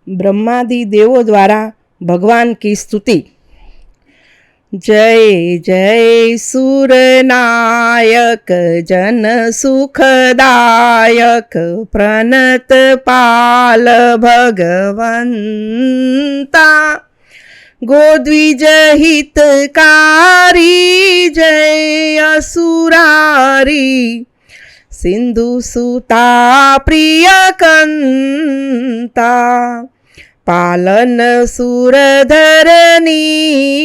ब्रह्मादि देवों द्वारा भगवान की स्तुति। जय जय सुरनायक जन सुखदायक प्रणत पाल भगवंता गोद्विज हितकारी जय असुरारी सिंधु सुता प्रिय कंता पालन सुरधरनी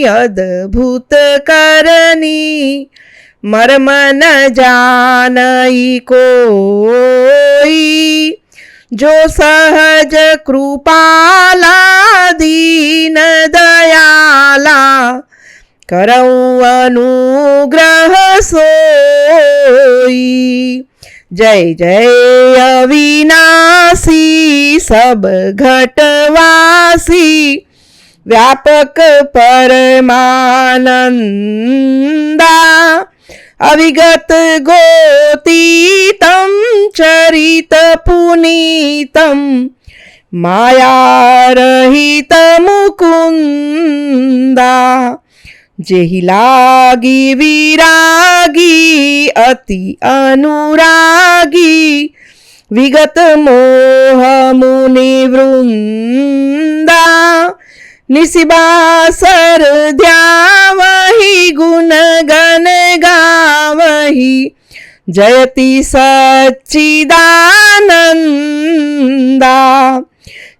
अद्भुत करनी मर्म न जानई कोई जो सहज कृपाला दीन दयाला करऊँ अनुग्रह सोई। जय जय अविनाशी सब घटवासी व्यापक परमानंदा अविगत गोतीतम चरित पुनीतम माया रहित मुकुंदा जेहि लागी विरागी अति अनुरागी विगत मोह मुनि वृंदा निशिबासर ध्यावहि गुण गण गावहि जयति सच्चिदानंदा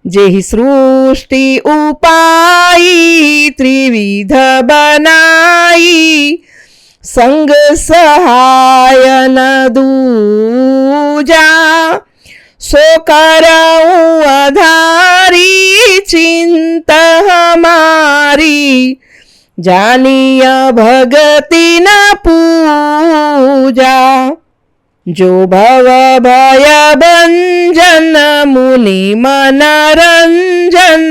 जेहि सृष्टि उपाई त्रिविध बनाई संग सहाय न दूजा सो करऊँ आधारी चिंत हमारी जानिय भगति न पूजा। जो भव भय भंजन मुनि मनरंजन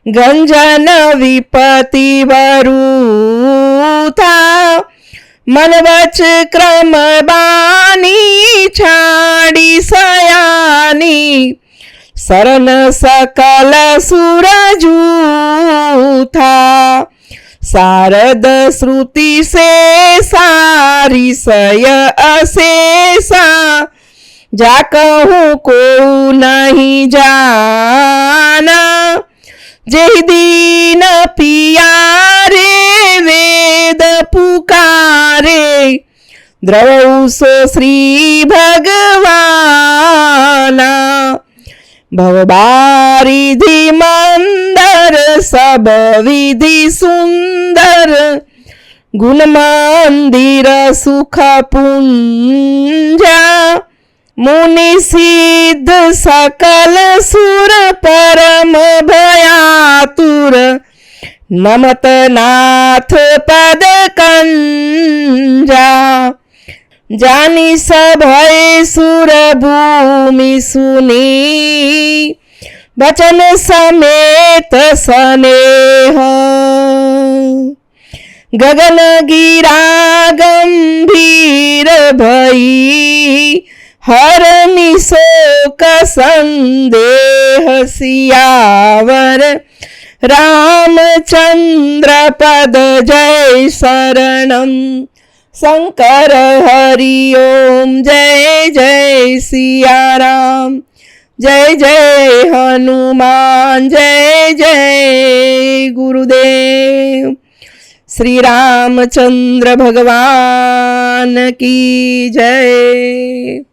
गंजन विपति वरूथा मन वच क्रम बानी छाड़ी सयानी सरन सकल सुरजूथा शारद श्रुति से सारी सय अशेषा जा कहूँ को नहीं जाना जय दीन पियारे वेद पुकारे द्रवौ सो श्री भगवाना भवबारिधि मंदर सब विधि सुंदर गुण मंदिर सुख पुंजा मुनि सिद्ध सकल सुर परम भयातुर नमत नाथ पद कंजा जानी सभय सुर भूमि सुनी वचन समेत स्नेह गगन गिरा गंभीर भई हरनि शोक संदेह सियावर रामचंद्र पद जय शरणम शंकर हरि ओम जय जय सिया राम जय जय हनुमान जय जय गुरुदेव श्री रामचंद्र भगवान की जय।